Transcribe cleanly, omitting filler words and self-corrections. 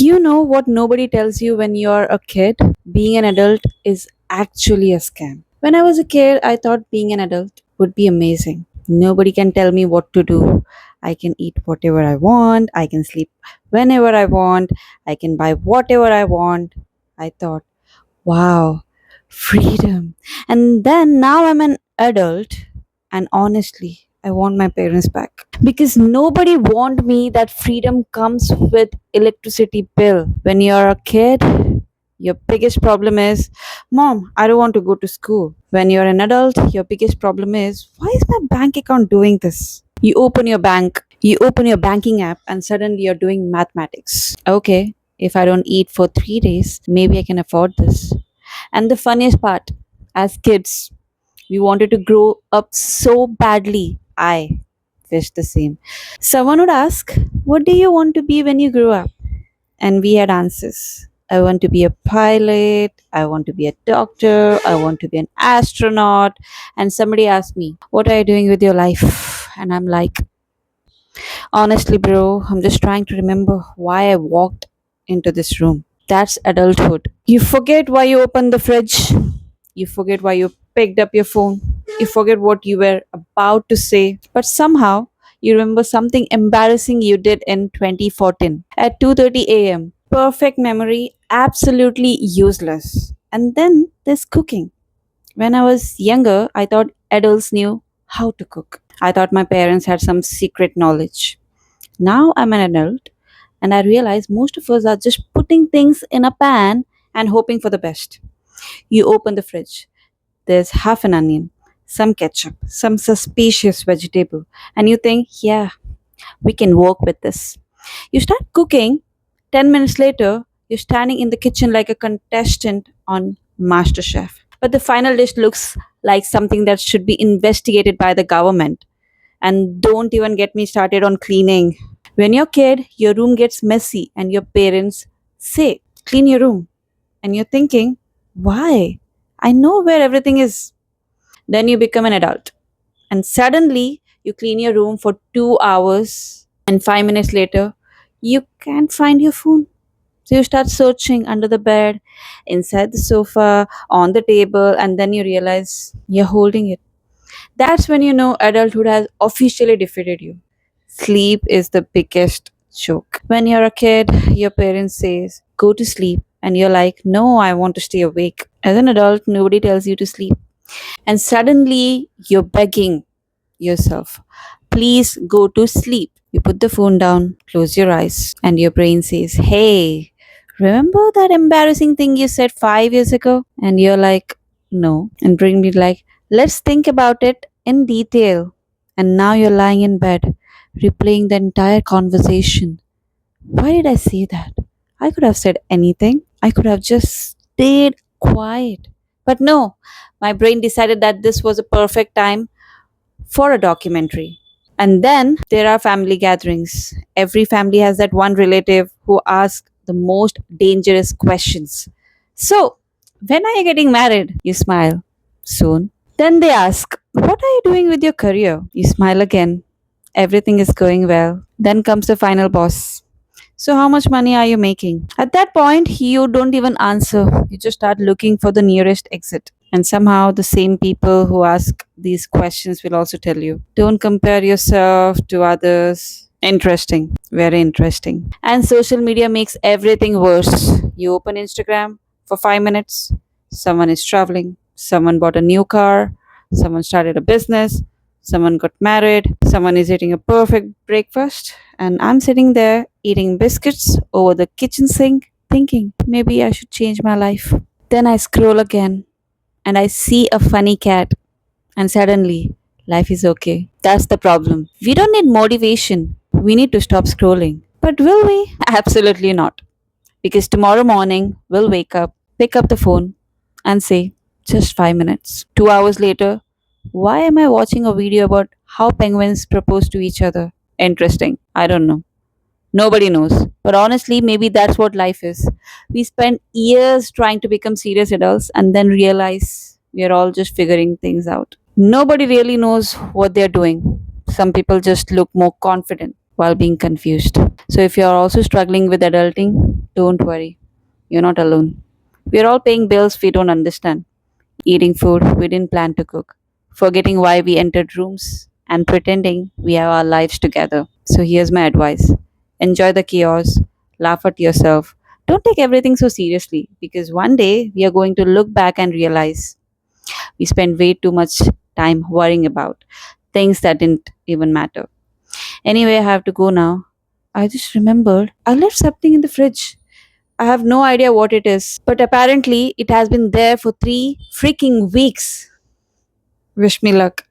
You know what nobody tells you when you're a kid? Being an adult is actually a scam. When I was a kid, I thought being an adult would be amazing. Nobody can tell me what to do. I can eat whatever I want, I can sleep whenever I want, I can buy whatever I want. I thought, wow, freedom. And then now I'm an adult, and honestly, I want my parents back because nobody warned me that freedom comes with electricity bill. When you're a kid, your biggest problem is, Mom, I don't want to go to school. When you're an adult, your biggest problem is, why is my bank account doing this? You open your banking app, and suddenly you're doing mathematics. Okay, if I don't eat for 3 days, maybe I can afford this. And the funniest part, as kids, we wanted to grow up so badly. I wish the same. Someone would ask, what do you want to be when you grow up? And we had answers. I want to be a pilot. I want to be a doctor. I want to be an astronaut. And somebody asked me, what are you doing with your life? And I'm like, honestly, bro, I'm just trying to remember why I walked into this room. That's adulthood. You forget why you opened the fridge. You forget why you picked up your phone. You forget what you were about to say. But somehow, you remember something embarrassing you did in 2014 at 2:30 a.m. Perfect memory, absolutely useless. And then there's cooking. When I was younger, I thought adults knew how to cook. I thought my parents had some secret knowledge. Now I'm an adult and I realize most of us are just putting things in a pan and hoping for the best. You open the fridge, there's half an onion, some ketchup, some suspicious vegetable, and you think, yeah, we can work with this. You start cooking, 10 minutes later, you're standing in the kitchen like a contestant on MasterChef. But the final dish looks like something that should be investigated by the government. And don't even get me started on cleaning. When you're a kid, your room gets messy and your parents say, clean your room. And you're thinking, why? I know where everything is. Then you become an adult. And suddenly, you clean your room for 2 hours. And 5 minutes later, you can't find your phone. So you start searching under the bed, inside the sofa, on the table, and then you realize you're holding it. That's when you know adulthood has officially defeated you. Sleep is the biggest joke. When you're a kid, your parents says, "Go to sleep." And you're like, "No, I want to stay awake." As an adult, nobody tells you to sleep. And suddenly you're begging yourself, "Please go to sleep." You put the phone down, close your eyes, and your brain says, "Hey, remember that embarrassing thing you said 5 years ago?" And you're like, "No." And brain be like, "Let's think about it in detail." And now you're lying in bed, replaying the entire conversation. Why did I say that? I could have said anything. I could have just stayed quiet. But no, my brain decided that this was a perfect time for a documentary. And then there are family gatherings. Every family has that one relative who asks the most dangerous questions. So, when are you getting married? You smile. Soon. Then they ask, what are you doing with your career? You smile again. Everything is going well. Then comes the final boss. So, how much money are you making? At that point, you don't even answer. You just start looking for the nearest exit. And somehow, the same people who ask these questions will also tell you, don't compare yourself to others. Interesting, very interesting. And social media makes everything worse. You open Instagram for 5 minutes, someone is traveling, someone bought a new car, someone started a business, someone got married, someone is eating a perfect breakfast, and I'm sitting there eating biscuits over the kitchen sink, thinking maybe I should change my life. Then I scroll again and I see a funny cat, and suddenly life is okay. That's the problem. We don't need motivation, we need to stop scrolling. But will we? Absolutely not. Because tomorrow morning we'll wake up, pick up the phone, and say, just 5 minutes. 2 hours later, why am I watching a video about how penguins propose to each other? Interesting. I don't know. Nobody knows. But honestly, maybe that's what life is. We spend years trying to become serious adults and then realize we are all just figuring things out. Nobody really knows what they're doing. Some people just look more confident, while being confused. So if you're also struggling with adulting, don't worry. You're not alone. We're all paying bills we don't understand, eating food we didn't plan to cook, forgetting why we entered rooms, and pretending we have our lives together. So here's my advice: enjoy the chaos, laugh at yourself. Don't take everything so seriously because one day we are going to look back and realize we spent way too much time worrying about things that didn't even matter. Anyway, I have to go now. I just remembered I left something in the fridge. I have no idea what it is, but apparently it has been there for 3 freaking weeks. Wish me luck.